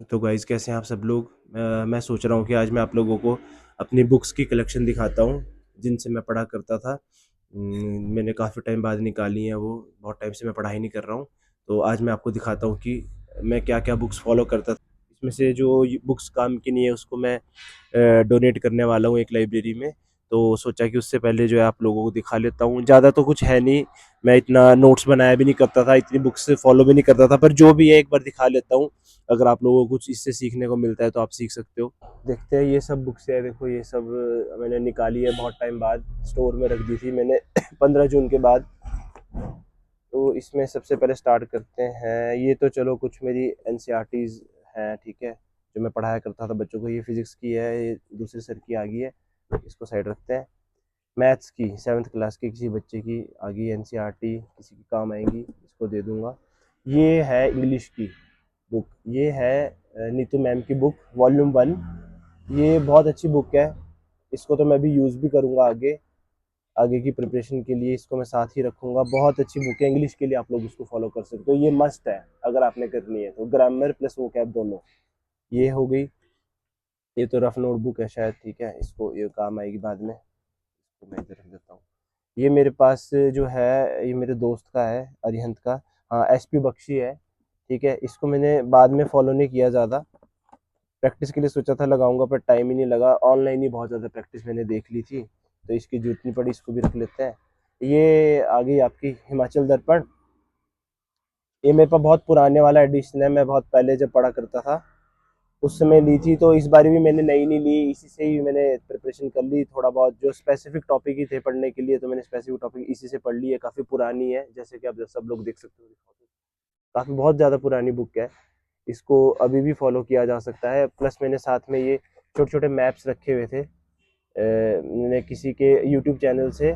तो गाइज़ कैसे हैं आप सब लोग। मैं सोच रहा हूँ कि आज मैं आप लोगों को अपनी बुक्स की कलेक्शन दिखाता हूँ जिनसे मैं पढ़ा करता था। मैंने काफ़ी टाइम बाद निकाली हैं वो, बहुत टाइम से मैं पढ़ाई नहीं कर रहा हूँ। तो आज मैं आपको दिखाता हूँ कि मैं क्या-क्या बुक्स फ़ॉलो करता था। इसमें से जो ये बुक्स काम की नहीं है उसको मैं डोनेट करने वाला हूँ एक लाइब्रेरी में। तो सोचा कि उससे पहले जो है आप लोगों को दिखा लेता हूँ। ज़्यादा तो कुछ है नहीं, मैं इतना नोट्स बनाया भी नहीं करता था, इतनी बुक्स फ़ॉलो भी नहीं करता था, पर जो भी है एक बार दिखा लेता हूँ। अगर आप लोगों को कुछ इससे सीखने को मिलता है तो आप सीख सकते हो। देखते हैं, ये सब बुक्स है, देखो ये सब मैंने निकाली है बहुत टाइम बाद, स्टोर में रख दी थी मैंने 15 जून के बाद। तो इसमें सबसे पहले स्टार्ट करते हैं। ये तो चलो कुछ मेरी एनसीईआरटीज़ हैं, ठीक है, जो मैं पढ़ाया करता था बच्चों को। ये फिजिक्स की है, ये दूसरे सर की आ गई है, इसको साइड रखते हैं। मैथ्स की 7th क्लास की किसी बच्चे की आ गई एनसीईआरटी, किसी के काम आएंगी, इसको दे दूंगा। ये है इंग्लिश की बुक, ये है नीतू मैम की बुक वॉल्यूम 1। ये बहुत अच्छी बुक है, इसको तो मैं भी यूज़ भी करूँगा आगे आगे की प्रिपरेशन के लिए, इसको मैं साथ ही रखूँगा। बहुत अच्छी बुक है इंग्लिश के लिए, आप लोग इसको फॉलो कर सकते हो, ये मस्ट है अगर आपने करनी है तो, ग्रामर प्लस वोकैब दोनों। ये हो गई। ये तो रफ नोटबुक है शायद, ठीक है, इसको ये काम आएगी बाद में, इसको मैं इधर रख देता हूँ। ये मेरे पास जो है, ये मेरे दोस्त का है, अरिहंत का। हाँ, एसपी बख्शी है, ठीक है। इसको मैंने बाद में फॉलो नहीं किया ज़्यादा, प्रैक्टिस के लिए सोचा था लगाऊंगा पर टाइम ही नहीं लगा। ऑनलाइन ही बहुत ज़्यादा प्रैक्टिस मैंने देख ली थी, तो इसकी जरूरत नहीं पड़ी, इसको भी रख लेते हैं। ये आ गई आपकी हिमाचल दर्पण। ये मेरे पास बहुत पुराने वाला एडिशन है, मैं बहुत पहले जब पढ़ा करता था उस समय ली थी, तो इस बार भी मैंने नई नहीं ली, इसी से ही मैंने प्रिपरेशन कर ली थोड़ा बहुत। जो स्पेसिफिक टॉपिक ही थे पढ़ने के लिए, तो मैंने स्पेसिफिक टॉपिक इसी से पढ़ ली है। काफ़ी पुरानी है, जैसे कि आप सब लोग देख सकते हो, काफ़ी बहुत ज़्यादा पुरानी बुक है, इसको अभी भी फॉलो किया जा सकता है। प्लस मैंने साथ में ये छोटे छोटे मैप्स रखे हुए थे, मैंने किसी के यूट्यूब चैनल से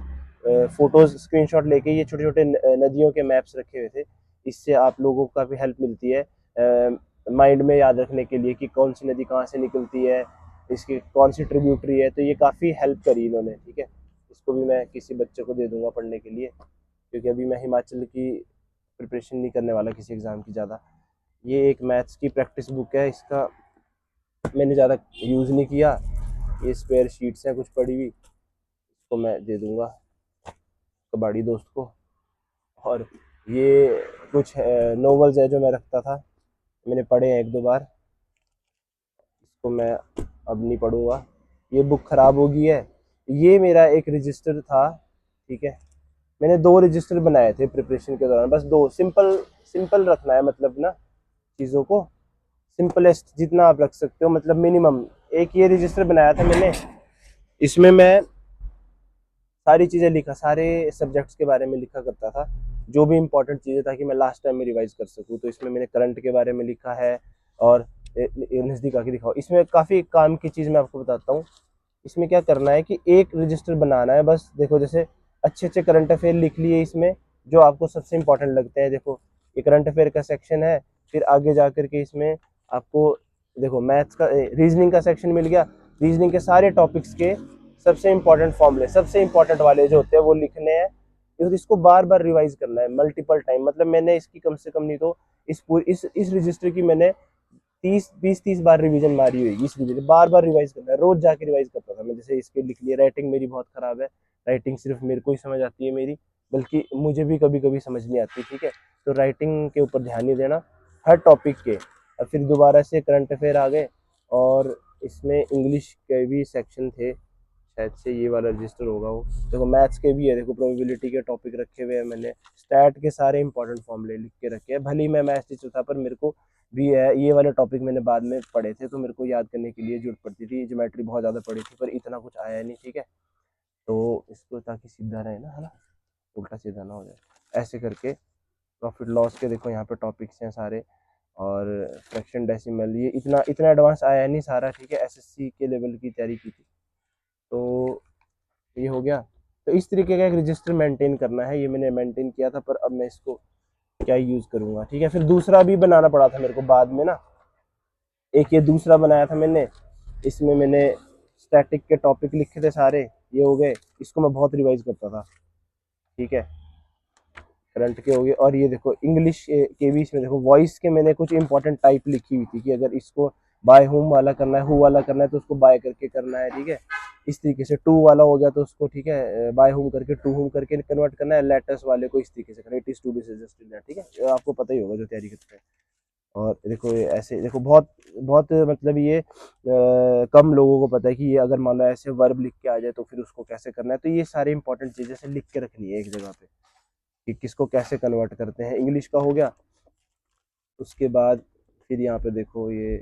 फ़ोटोज़ स्क्रीनशॉट लेके ये छोटे छोटे नदियों के मैप्स रखे हुए थे। इससे आप लोगों को काफ़ी हेल्प मिलती है माइंड में याद रखने के लिए कि कौन सी नदी कहाँ से निकलती है, इसकी कौन सी ट्रिब्यूटरी है। तो ये काफ़ी हेल्प करी इन्होंने, ठीक है। इसको भी मैं किसी बच्चे को दे दूंगा पढ़ने के लिए, क्योंकि अभी मैं हिमाचल की प्रिपरेशन नहीं करने वाला किसी एग्ज़ाम की ज़्यादा। ये एक मैथ्स की प्रैक्टिस बुक है, इसका मैंने ज़्यादा यूज़ नहीं किया। ये स्पेयर शीट्स हैं कुछ पड़ी हुई, इसको मैं दे दूंगा कबाड़ी दोस्त को। और ये कुछ नॉवेल्स है जो मैं रखता था, मैंने पढ़े हैं एक दो बार, इसको मैं अब नहीं पढ़ूंगा। ये बुक ख़राब हो गई है। ये मेरा एक रजिस्टर था, ठीक है, मैंने 2 रजिस्टर बनाए थे प्रिपरेशन के दौरान, बस 2। सिंपल सिंपल रखना है, मतलब ना चीज़ों को सिंपलेस्ट जितना आप रख सकते हो, मतलब मिनिमम। एक ये रजिस्टर बनाया था मैंने, इसमें मैं सारी चीज़ें लिखा, सारे सब्जेक्ट्स के बारे में लिखा करता था, जो भी इंपॉर्टेंट चीज़ें, ताकि मैं लास्ट टाइम में रिवाइज कर सकूँ। तो इसमें मैंने करंट के बारे में लिखा है, और नज़दीक आके दिखाओ। इसमें काफ़ी काम की चीज़ मैं आपको बताता हूँ। इसमें क्या करना है कि एक रजिस्टर बनाना है बस। देखो, जैसे अच्छे अच्छे करंट अफेयर लिख लिए इसमें, जो आपको सबसे इंपॉर्टेंट लगते हैं। देखो, ये करंट अफेयर का सेक्शन है, फिर आगे जा करके इसमें आपको देखो मैथ्स का रीजनिंग का सेक्शन मिल गया। रीजनिंग के सारे टॉपिक्स के सबसे इंपॉर्टेंट फॉर्मूले, सबसे इंपॉर्टेंट वाले जो होते हैं वो लिखने हैं। फिर इसको बार बार रिवाइज करना है मल्टीपल टाइम। मतलब मैंने इसकी कम से कम नहीं तो इस पूरी इस रजिस्टर की मैंने 30 बार रिवीजन मारी हुई। इस रिवीजन बार बार रिवाइज करना है, रोज जाके रिवाइज करता था मैं। जैसे इसके लिख लिया। राइटिंग मेरी बहुत खराब है, राइटिंग सिर्फ मेरे को ही समझ आती है मेरी, बल्कि मुझे भी कभी कभी समझ नहीं आती, ठीक है। तो राइटिंग के ऊपर ध्यान नहीं देना हर टॉपिक के। और फिर दोबारा से करंट अफेयर आ गए, और इसमें इंग्लिश के भी सेक्शन थे, शायद से ये वाला रजिस्टर होगा वो। देखो मैथ्स के भी है, देखो प्रोबेबिलिटी के टॉपिक रखे हुए हैं मैंने, स्टैट के सारे इंपॉर्टेंट फॉर्मूले लिख के रखे हैं। भले ही मैं मैथ्स टीचर था, पर मेरे को भी है, ये वाले टॉपिक मैंने बाद में पढ़े थे, तो मेरे को याद करने के लिए जरूरत पड़ती थी। ज्योमेट्री बहुत ज़्यादा पढ़ी थी, पर इतना कुछ आया नहीं, ठीक है। तो इसको ताकि सीधा रहे ना, है ना, उल्टा सीधा ना हो जाए, ऐसे करके। प्रॉफिट लॉस के देखो यहाँ पे टॉपिक्स हैं सारे, और फ्रैक्शन डेसिमल, ये इतना इतना एडवांस आया नहीं सारा, ठीक है। एसएससी के लेवल की तैयारी की थी, तो ये हो गया। तो इस तरीके का एक रजिस्टर मेंटेन करना है, ये मैंने मेंटेन किया था, पर अब मैं इसको क्या यूज़ करूँगा, ठीक है। फिर दूसरा भी बनाना पड़ा था मेरे को बाद में ना, एक ये दूसरा बनाया था मैंने। इसमें मैंने स्टैटिक के टॉपिक लिखे थे सारे, ये हो गए। इसको मैं बहुत रिवाइज करता था, ठीक है। करंट के हो गए। और ये देखो इंग्लिश के भी इसमें देखो वॉइस के मैंने कुछ इंपॉर्टेंट टाइप लिखी हुई थी कि अगर इसको बाय होम वाला करना है, हु वाला करना है तो उसको बाय करके करना है, ठीक है। इस तरीके से टू वाला हो गया तो उसको, ठीक है, बाय होम करके टू होम करके कन्वर्ट करना है। लेटर्स वाले को इस तरीके से करना है, it is to be suggested that, ठीक है, आपको पता ही होगा जो तैयारी करते हैं। और देखो ये ऐसे देखो बहुत बहुत मतलब ये कम लोगों को पता है कि ये अगर मान लो ऐसे वर्ब लिख के आ जाए तो फिर उसको कैसे करना है। तो ये सारे इंपॉर्टेंट चीजें से लिख के रखनी है एक जगह पे कि किसको कैसे कन्वर्ट करते हैं। इंग्लिश का हो गया। उसके बाद फिर यहाँ पे देखो ये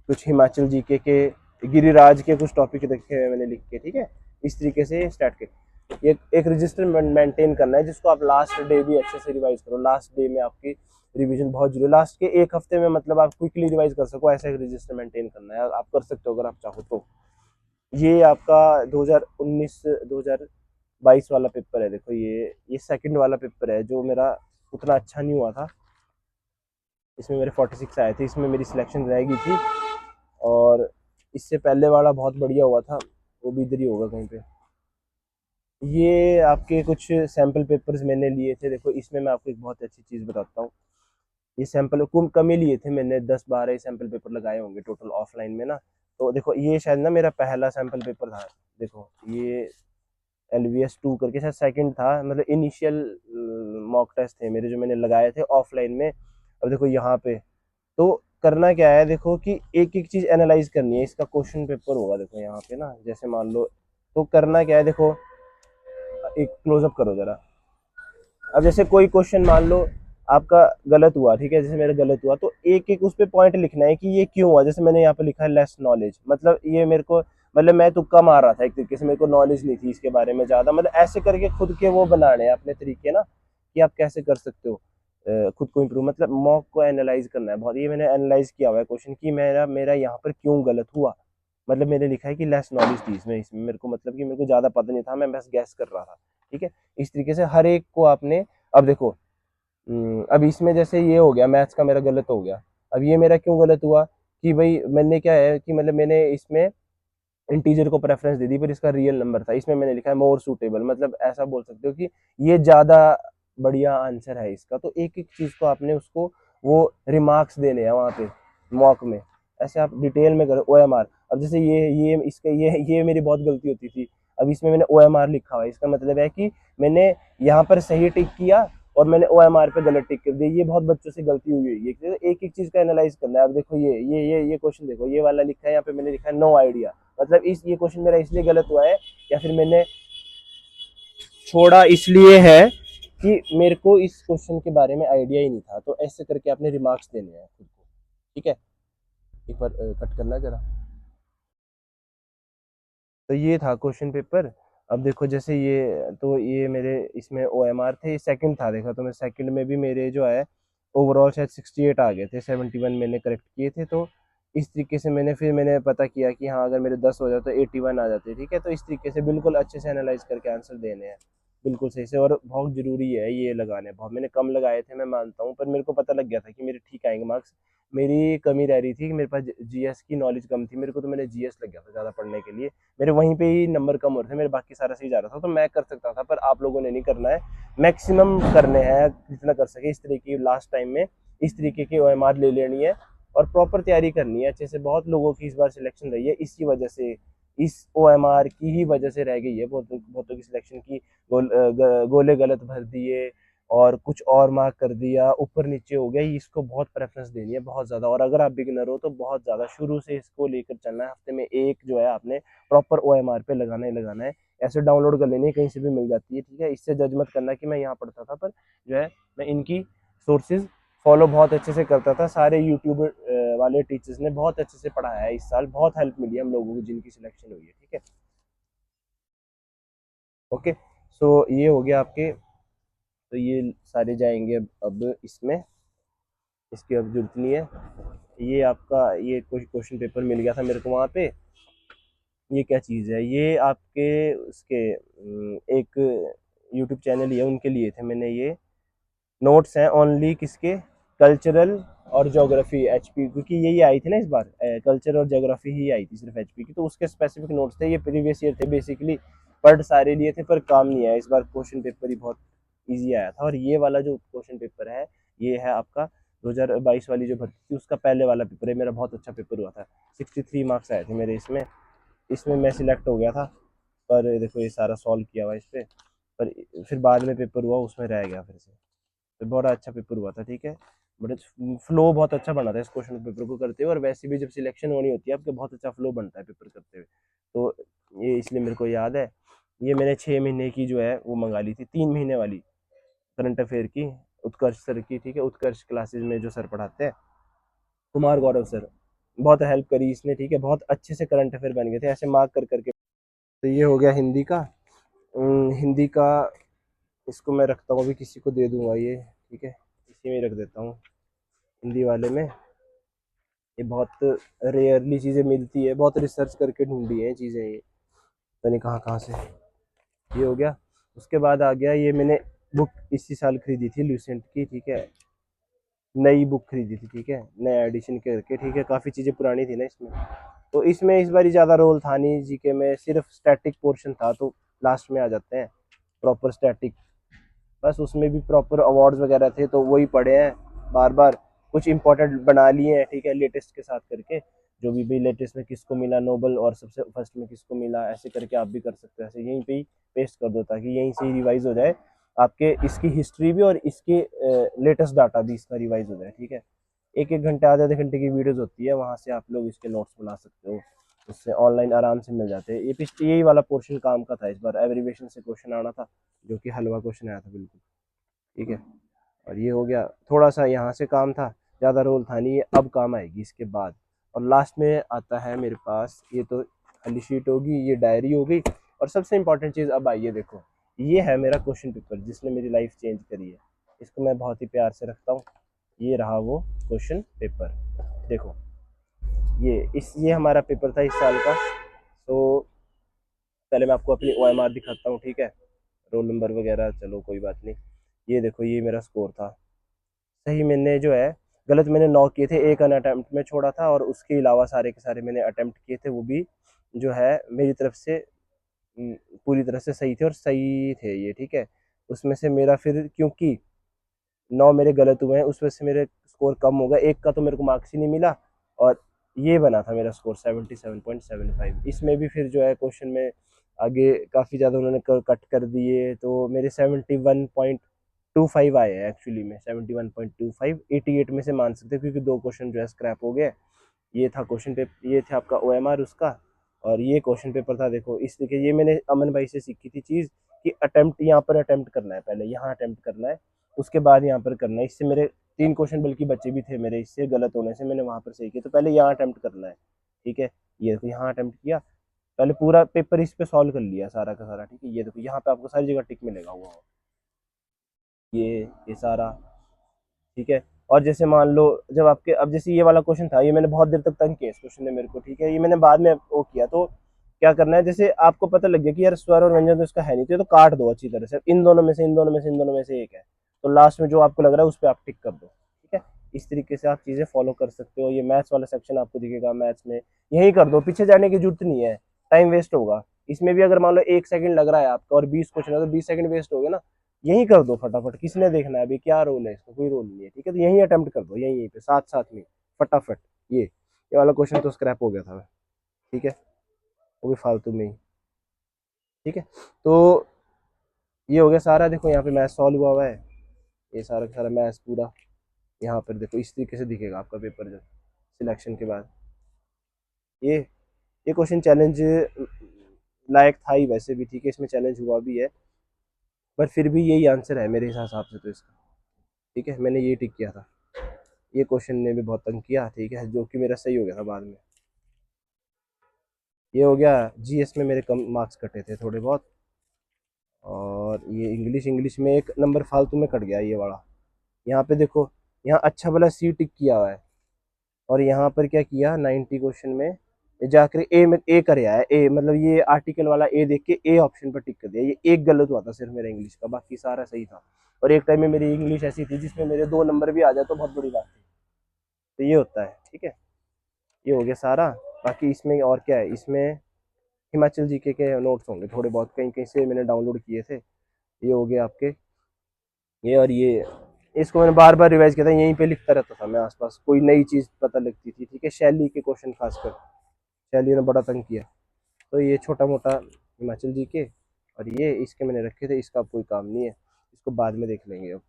कुछ हिमाचल जीके के गिरिराज के कुछ टॉपिक रखे हुए मैंने लिख के, ठीक है। इस तरीके से स्टार्ट कर एक रजिस्टर मेंटेन करना है जिसको आप लास्ट डे भी अच्छे से रिवाइज करो। लास्ट डे में आपकी रिवीजन बहुत जरूरी है। लास्ट के एक हफ्ते में मतलब आप क्विकली रिवाइज कर सको, ऐसा एक रजिस्टर मेंटेन करना है। आप कर सकते हो अगर आप चाहो तो। ये आपका 2019 2022 वाला पेपर है। देखो ये सेकंड वाला पेपर है जो मेरा उतना अच्छा नहीं हुआ था। इसमें मेरे 46 आए थे, इसमें मेरी सिलेक्शन रह गई थी। और इससे पहले वाला बहुत बढ़िया हुआ था, वो भी इधर ही होगा कहीं पे। ये आपके कुछ सैम्पल पेपर्स मैंने लिए थे। देखो इसमें मैं आपको एक बहुत अच्छी चीज़ बताता हूँ। ये सैंपल कम ही लिए थे मैंने, 10-12 सैंपल पेपर लगाए होंगे टोटल ऑफलाइन में ना। तो देखो ये शायद ना मेरा पहला सैंपल पेपर था। देखो ये LVS 2 करके शायद सेकंड था, मतलब इनिशियल मॉक टेस्ट थे मेरे जो मैंने लगाए थे ऑफलाइन में। अब देखो यहाँ पे तो करना क्या है, देखो कि एक एक चीज एनालाइज करनी है। इसका क्वेश्चन पेपर होगा देखो यहाँ पे ना, जैसे मान लो तो करना क्या है, देखो एक क्लोजअप करो जरा। अब जैसे कोई क्वेश्चन मान लो आपका गलत हुआ, ठीक है, जैसे मेरा गलत हुआ तो एक एक उस पे पॉइंट लिखना है कि ये क्यों हुआ। जैसे मैंने यहाँ पे लिखा है लेस नॉलेज, मतलब ये मेरे को, मतलब मैं तुक्का मार रहा था एक तरीके से, मेरे को नॉलेज नहीं थी इसके बारे में ज्यादा। मतलब ऐसे करके खुद के वो बनाने हैं अपने तरीके ना कि आप कैसे कर सकते हो खुद को इम्प्रूव। मतलब मॉक को एनालाइज करना है बहुत। ये मैंने एनालाइज किया हुआ है क्वेश्चन कि मेरा मेरा यहाँ पर क्यों गलत हुआ। मतलब मैंने लिखा है कि लेस नॉलेज थी इसमें मेरे को, मतलब कि मेरे को ज्यादा पता नहीं था, मैं बस गैस कर रहा था, ठीक है। इस तरीके से हर एक को आपने, अब देखो अब इसमें जैसे ये हो गया मैथ्स का मेरा गलत हो गया। अब ये मेरा क्यों गलत हुआ कि भाई मैंने क्या है कि मतलब मैंने इसमें इंटीजर को प्रेफरेंस दे दी पर इसका रियल नंबर था। इसमें मैंने लिखा है मोर सूटेबल, मतलब ऐसा बोल सकते हो कि ये ज्यादा बढ़िया आंसर है इसका। तो एक एक चीज को आपने उसको वो रिमार्क्स देने हैं वहां पे मॉक में। ऐसे आप डिटेल में करो। OMR, अब जैसे ये इसका ये मेरी बहुत गलती होती थी। अब इसमें मैंने OMR लिखा हुआ है, इसका मतलब है कि मैंने यहाँ पर सही टिक किया और मैंने OMR पे गलत टिक कर दिया। ये बहुत बच्चों से गलती हुई है। ये एक एक चीज का एनालाइज करना है। अब देखो ये क्वेश्चन देखो, ये वाला लिखा है यहाँ पे, मैंने लिखा है नो आइडिया। मतलब इस ये क्वेश्चन मेरा इसलिए गलत हुआ है या फिर मैंने छोड़ा इसलिए है कि मेरे को इस क्वेश्चन के बारे में आइडिया ही नहीं था। तो ऐसे करके आपने रिमार्क्स देने हैं खुद को, ठीक है। एक बार कट करना जरा। तो ये था क्वेश्चन पेपर। अब देखो जैसे ये मेरे इसमें OMR थे, सेकंड था। देखा तो मैं सेकंड में भी मेरे जो है ओवरऑल शायद 68 आ गए थे, 71 मैंने करेक्ट किए थे। तो इस तरीके से मैंने पता किया कि हाँ अगर मेरे 10 हो जाए तो 81 आ जाते, ठीक है। तो इस तरीके से बिल्कुल अच्छे से एनालाइज करके आंसर देने हैं बिल्कुल सही से। और बहुत जरूरी है ये लगाने। बहुत मैंने कम लगाए थे मैं मानता हूँ, पर मेरे को पता लग गया था कि मेरे ठीक आएंगे मार्क्स। मेरी कमी रह रही थी कि मेरे पास GS की नॉलेज कम थी मेरे को, तो मैंने GS लग गया था ज़्यादा पढ़ने के लिए। मेरे वहीं पे ही नंबर कम हो रहे थे, मेरे बाकी सारा सही जा रहा था। तो मैं कर सकता था, पर आप लोगों ने नहीं करना है। मैक्सिमम करने हैं जितना कर सके। इस तरीके की लास्ट टाइम में इस तरीके की OMR ले लेनी है और प्रॉपर तैयारी करनी है अच्छे से। बहुत लोगों की इस बार सिलेक्शन रही है इसी वजह से, इस OMR की ही वजह से रह गई है बहुतों की सिलेक्शन की। गोले गलत भर दिए और कुछ और मार्क कर दिया, ऊपर नीचे हो गया। इसको बहुत प्रेफरेंस देनी है बहुत ज़्यादा। और अगर आप बिगिनर हो तो बहुत ज़्यादा शुरू से इसको लेकर चलना है। हफ्ते में एक जो है आपने प्रॉपर OMR पे लगाना ही लगाना है। ऐसे डाउनलोड कर लेनी है, कहीं से भी मिल जाती है, ठीक है। इससे जज मत करना कि मैं यहाँ पढ़ता था, पर जो है मैं इनकी सोर्सेज फॉलो बहुत अच्छे से करता था। सारे यूट्यूब वाले टीचर्स ने बहुत अच्छे से पढ़ाया है इस साल। बहुत हेल्प मिली है हम लोगों को जिनकी सिलेक्शन हुई है, ठीक है। ओके, सो ये हो गया आपके। तो ये सारे जाएंगे अब इसमें, इसकी अब जरूरत नहीं है। ये आपका ये कुछ क्वेश्चन पेपर मिल गया था मेरे को वहाँ पे। ये क्या चीज़ है, ये आपके उसके एक यूट्यूब चैनल ही है उनके लिए थे मैंने ये नोट्स हैं ओनली किसके, कल्चरल और ज्योग्राफी HP, क्योंकि यही आई थी ना इस बार, कल्चर और ज्योग्राफी ही आई थी सिर्फ HP की। तो उसके स्पेसिफिक नोट्स थे, ये प्रीवियस ईयर थे बेसिकली। पढ़ सारे लिए थे पर काम नहीं आया इस बार। क्वेश्चन पेपर ही बहुत इजी आया था। और ये वाला जो क्वेश्चन पेपर है, ये है आपका 2022 वाली जो भर्ती थी उसका पहले वाला पेपर है। मेरा बहुत अच्छा पेपर हुआ था, 63 मार्क्स आए थे मेरे इसमें। इसमें मैं सिलेक्ट हो गया था, पर देखो ये सारा सॉल्व किया हुआ इस पर, पर फिर बाद में पेपर हुआ उसमें रह गया फिर से। तो बड़ा अच्छा पेपर हुआ था, ठीक है। बट फ्लो बहुत अच्छा बना था इस क्वेश्चन पेपर को करते हुए, और वैसे भी जब सिलेक्शन होनी होती है आपके बहुत अच्छा फ्लो बनता है पेपर करते हुए। तो ये इसलिए मेरे को याद है। ये मैंने 6 महीने की जो है वो मंगा ली थी, 3 महीने वाली करंट अफेयर की, उत्कर्ष सर की, ठीक है। उत्कर्ष क्लासेज में जो सर पढ़ाते हैं, कुमार गौरव सर, बहुत हेल्प करी इसने, ठीक है। बहुत अच्छे से करंट अफेयर बन गए थे ऐसे मार्क कर करके। तो ये हो गया हिंदी का। हिंदी का इसको मैं रखता हूँ, अभी किसी को दे दूंगा ये, ठीक है। इसी में रख देता हूँ हिंदी वाले में। ये बहुत रेयरली चीज़ें मिलती है, बहुत रिसर्च करके ढूंढी है चीज़ें ये, पता नहीं कहाँ कहाँ से। ये हो गया। उसके बाद आ गया, ये मैंने बुक इसी साल खरीदी थी ल्यूसेंट की, ठीक है। नई बुक खरीदी थी, ठीक है, नया एडिशन करके, ठीक है। काफ़ी चीज़ें पुरानी थी ना इसमें। तो इसमें इस बार ज़्यादा रोल था नहीं जीके में, सिर्फ स्टैटिक पोर्शन था, तो लास्ट में आ जाते हैं प्रॉपर स्टैटिक। बस उसमें भी प्रॉपर अवार्ड्स वगैरह थे तो वही पढ़े हैं बार बार, कुछ इंपॉर्टेंट बना लिए हैं, ठीक है, लेटेस्ट के साथ करके। जो भी लेटेस्ट में किसको मिला नोबल और सबसे फर्स्ट में किसको मिला, ऐसे करके आप भी कर सकते हो, ऐसे यहीं पे ही पेस्ट कर दो ताकि यहीं से ही रिवाइज हो जाए आपके, इसकी हिस्ट्री भी और इसके लेटेस्ट डाटा भी इसका रिवाइज हो जाए, ठीक है। एक एक घंटे आधे आधे घंटे की वीडियोस होती है, वहाँ से आप लोग इसके नोट्स बना सकते हो, उससे ऑनलाइन आराम से मिल जाते हैं। ये पिछले यही वाला पोर्शन काम का था, इस बार एब्रीवेशन से क्वेश्चन आना था, जो कि हलवा क्वेश्चन आया था बिल्कुल, ठीक है। और ये हो गया, थोड़ा सा यहाँ से काम था, ज़्यादा रोल था नहीं, ये अब काम आएगी इसके बाद। और लास्ट में आता है मेरे पास, ये तो खाली शीट होगी, ये डायरी हो गई। और सबसे इंपॉर्टेंट चीज़ अब आइए, देखो ये है मेरा क्वेश्चन पेपर जिसने मेरी लाइफ चेंज करी है। इसको मैं बहुत ही प्यार से रखता हूँ। ये रहा वो क्वेश्चन पेपर, देखो ये हमारा पेपर था इस साल का। तो पहले मैं आपको अपनी OMR दिखाता हूँ, ठीक है, रोल नंबर वगैरह, चलो कोई बात नहीं। ये देखो ये मेरा स्कोर था। सही मैंने जो है, गलत मैंने 9 किए थे, एक अन अटेम्प्ट में छोड़ा था, और उसके अलावा सारे के सारे मैंने अटेम्प्ट किए थे, वो भी जो है मेरी तरफ से पूरी तरह से सही थे, और सही थे ये, ठीक है। उसमें से मेरा फिर क्योंकि 9 मेरे गलत हुए हैं, उस वजह से मेरे स्कोर कम हो गया, एक का तो मेरे को मार्क्स ही नहीं मिला। और ये बना था मेरा स्कोर 77.75। इसमें भी फिर जो है क्वेश्चन में आगे काफ़ी ज़्यादा उन्होंने कट कर दिए, तो मेरे 71.25 आए हैं एक्चुअली में, 71.25, 88 में से मान सकते हैं, क्योंकि 2 क्वेश्चन जो है स्क्रैप हो गए। ये था क्वेश्चन पेपर, ये था आपका OMR उसका। और ये क्वेश्चन पेपर था, देखो इस तरीके, ये मैंने अमन भाई से सीखी थी चीज़ कि अटेम्प्ट यहाँ पर अटेम्प्ट करना है, पहले यहाँ अटेम्प्ट करना है, उसके बाद यहाँ पर करना है। इससे मेरे 3 क्वेश्चन बल्कि बच्चे भी थे मेरे, इससे गलत होने से मैंने वहाँ पर सही किया। तो पहले यहाँ अटेम्प्ट करना है, ठीक है। ये देखो यहाँ अटेम्प्ट किया, पहले पूरा पेपर इस पे सॉल्व कर लिया सारा का सारा, ठीक है। ये देखो यहाँ पे आपको सारी जगह टिक मिलेगा हुआ, ये सारा, ठीक है। और जैसे मान लो, जब आपके, अब जैसे ये वाला क्वेश्चन था, ये मैंने बहुत देर तक तंग किया इस क्वेश्चन ने मेरे को, ठीक है। ये मैंने बाद में वो किया, तो क्या करना है, जैसे आपको पता लग गया कि यार स्वर और व्यंजन तो इसका है नहीं, तो काट दो अच्छी तरह से, इन दोनों में से, इन दोनों में से, इन दोनों में से एक है, तो लास्ट में जो आपको लग रहा है उस पर आप टिक कर दो, ठीक है। इस तरीके से आप चीज़ें फॉलो कर सकते हो। ये मैथ्स वाला सेक्शन आपको दिखेगा, मैथ्स में यही कर दो, पीछे जाने की जरूरत नहीं है, टाइम वेस्ट होगा इसमें भी। अगर मान लो 1 सेकंड लग रहा है आपका और 20 क्वेश्चन है, तो 20 सेकंड वेस्ट हो गया ना। यही कर दो फटाफट, किसने देखना है अभी क्या रोल है, इसका कोई रोल नहीं है, ठीक है। तो यही अटेम्प्ट कर दो, यहीं पे साथ साथ में फटाफट। ये वाला क्वेश्चन तो स्क्रैप हो गया था, ठीक है, वो भी फालतू में ही, ठीक है। तो ये हो गया सारा, देखो यहाँ पे मैथ सॉल्व हुआ हुआ है, ये सारा का सारा मैथ पूरा यहाँ पर देखो इस तरीके से दिखेगा आपका पेपर जब सिलेक्शन के बाद। ये ये क्वेश्चन चैलेंज लायक था ही वैसे भी, ठीक है, इसमें चैलेंज हुआ भी है, पर फिर भी यही आंसर है मेरे हिसाब से तो इसका, ठीक है। मैंने ये टिक किया था, ये क्वेश्चन ने भी बहुत तंग किया, ठीक है, जो कि मेरा सही हो गया था बाद में। ये हो गया, GS में मेरे कम मार्क्स कटे थे थोड़े बहुत। और ये इंग्लिश में एक नंबर फालतू में कट गया ये वाला। यहाँ पे देखो, यहाँ अच्छा भला C टिक किया हुआ है, और यहाँ पर क्या किया 90 क्वेश्चन में जाकर ए में ए कर आया है, ए मतलब ये आर्टिकल वाला ए देख के ए ऑप्शन पर टिक कर दिया। ये एक गलत हुआ था सिर्फ मेरा इंग्लिश का, बाकी सारा सही था। और एक टाइम में मेरी इंग्लिश ऐसी थी जिसमें मेरे 2 नंबर भी आ जाए तो बहुत बड़ी बात थी। तो ये होता है, ठीक है। ये हो गया सारा। बाकी इसमें और क्या है, इसमें हिमाचल जीके के नोट्स होंगे थोड़े बहुत, कहीं कहीं से मैंने डाउनलोड किए थे। ये हो गए आपके ये और ये, इसको मैंने बार बार रिवाइज किया था, यहीं पे लिखता रहता था मैं आसपास, कोई नई चीज़ पता लगती थी, ठीक है, शैली के क्वेश्चन खासकर, शैली ने बड़ा तंग किया। तो ये छोटा मोटा हिमाचल जी के, और ये इसके मैंने रखे थे, इसका कोई काम नहीं है, इसको बाद में देख लेंगे अब,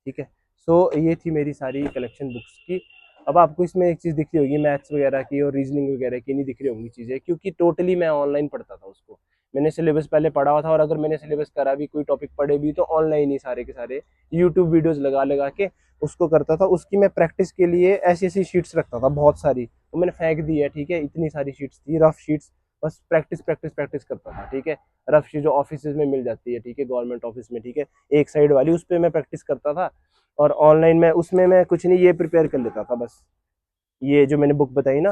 ठीक है। सो ये थी मेरी सारी कलेक्शन बुक्स की। अब आपको इसमें एक चीज़ दिख रही होगी मैथ्स वगैरह की और रीजनिंग वगैरह की नहीं दिख रही होंगी चीज़ें, क्योंकि टोटली मैं ऑनलाइन पढ़ता था उसको, मैंने सिलेबस पहले पढ़ा हुआ था, और अगर मैंने सिलेबस करा भी, कोई टॉपिक पढ़े भी, तो ऑनलाइन ही सारे के सारे यूट्यूब वीडियोस लगा लगा के उसको करता था। उसकी मैं प्रैक्टिस के लिए ऐसी ऐसी शीट्स रखता था बहुत सारी, तो मैंने फेंक दी है, ठीक है, इतनी सारी शीट्स थी, रफ शीट्स, बस प्रैक्टिस प्रैक्टिस प्रैक्टिस करता था, ठीक है। रफ शीट जो ऑफिस में मिल जाती है, ठीक है, गवर्नमेंट ऑफिस में, ठीक है, एक साइड वाली, उस पर मैं प्रैक्टिस करता था। और ऑनलाइन में उसमें मैं कुछ नहीं, ये प्रिपेयर कर लेता था बस, ये जो मैंने बुक बताई ना,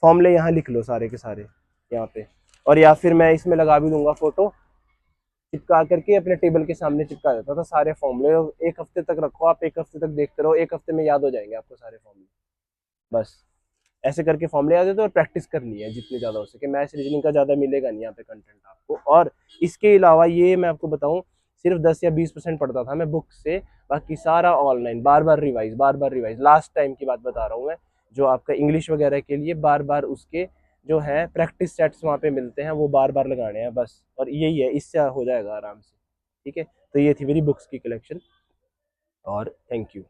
फॉर्मूले यहाँ लिख लो सारे के सारे यहाँ पे, और या फिर मैं इसमें लगा भी दूंगा फोटो, चिपका करके अपने टेबल के सामने चिपका देता था सारे फॉर्मूले। एक हफ्ते तक रखो आप, एक हफ्ते तक देखते रहो, एक हफ्ते में याद हो जाएंगे आपको सारे फॉर्मूले, बस ऐसे करके फॉर्मूले याद है। तो और प्रैक्टिस करनी है जितनी ज़्यादा हो सके, मैथ्स रीजनिंग का ज़्यादा मिलेगा नहीं यहाँ पे कंटेंट आपको। और इसके अलावा ये मैं आपको बताऊँ, सिर्फ 10 या 20% पढ़ता था मैं बुक से, बाकी सारा ऑनलाइन, बार बार रिवाइज, बार बार रिवाइज। लास्ट टाइम की बात बता रहा हूँ मैं, जो आपका इंग्लिश वगैरह के लिए बार बार उसके जो है प्रैक्टिस सेट्स वहाँ पे मिलते हैं, वो बार बार लगाने हैं बस, और यही है, इससे हो जाएगा आराम से, ठीक है। तो ये थी मेरी बुक्स की कलेक्शन, और थैंक यू।